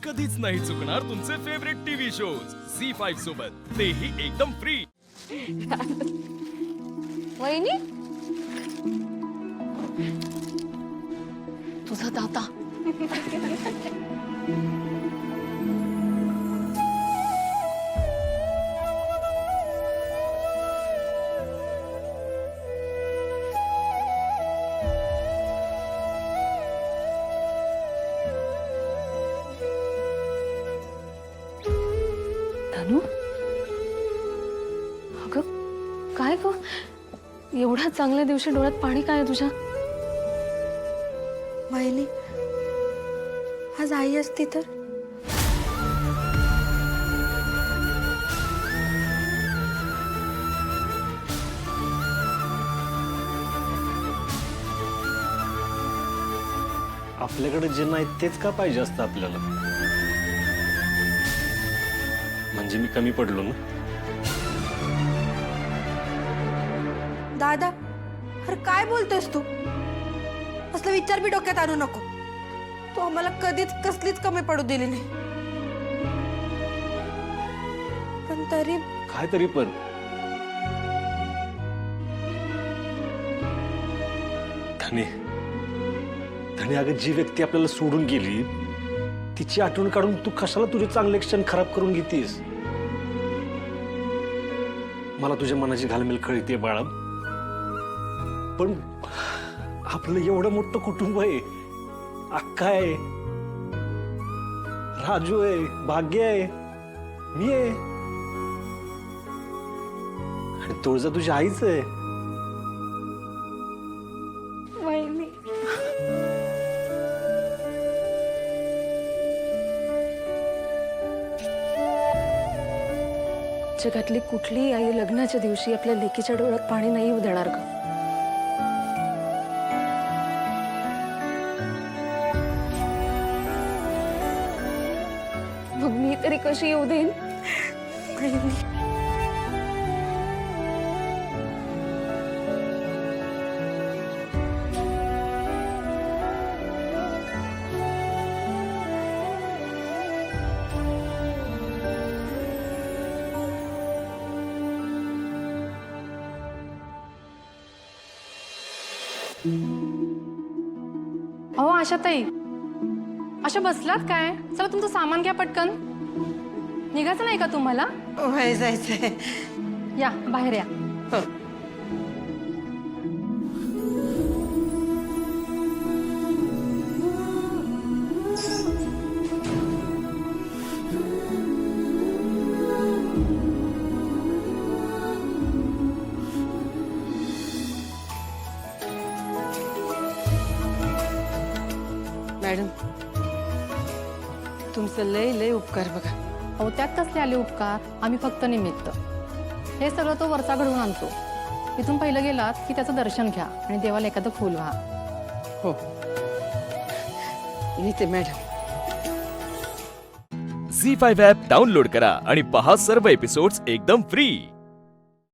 कधीच नाही चुकणार तुमचे फेवरेट टीव्ही शोज झी5 सोबत, तेही एकदम फ्री। वहिनी, तुझा दाता धनु, अगं काय ग, एवढ्या चांगल्या दिवशी डोळ्यात पाणी काय आहे तुझ्या? वहिनी, आज आई असती तर? आपल्याकडे जे नाही तेच का पाहिजे असतं आपल्याला? म्हणजे मी कमी पडलो ना? दादा, अरे काय बोलतोयस तू? असला विचार बी डोक्यात आणू नको। तू आम्हाला कधीच कसलीच कमी पडू दिली नाही। पण तरी काय तरी पण धनी, अगं जी व्यक्ती आपल्याला सोडून गेली तिची आठवण काढून तू कशाला तुझे चांगले क्षण खराब करून घेतीस? मला तुझ्या मनाची घालमेल कळते बाळा, पण आपलं एवढं मोठं कुटुंब आहे, अक्का आहे, राजू आहे, भाग्य आहे, मी आहे आणि तुळजा तुझ्या आईच आहे। वहिनी, जगातली कुठलीही आई लग्नाच्या दिवशी आपल्या लेकीच्या डोळ्यात पाणी नाही येऊ देणार का? मग मी तरी कशी येऊ देईन? वहिनी, अहो आशाताई, अशा बसलात काय? चला तुमचं सामान घ्या पटकन। निघायचं नाही का तुम्हाला? वय जायचंय। या बाहेर या। हो। मॅडम, तुमचं लय लय उपकार बघा। अहो त्यात कसले आले उपकार? आम्ही फक्त निमित्त। हे सगळं तो वरचा घडवून आणतो। इथून पहिलं गेलात की त्याचं दर्शन घ्या आणि देवाला एखादं फूल व्हा। हो, येते मॅडम। झी5 ॲप डाउनलोड करा आणि पहा सर्व एपिसोड्स एकदम फ्री।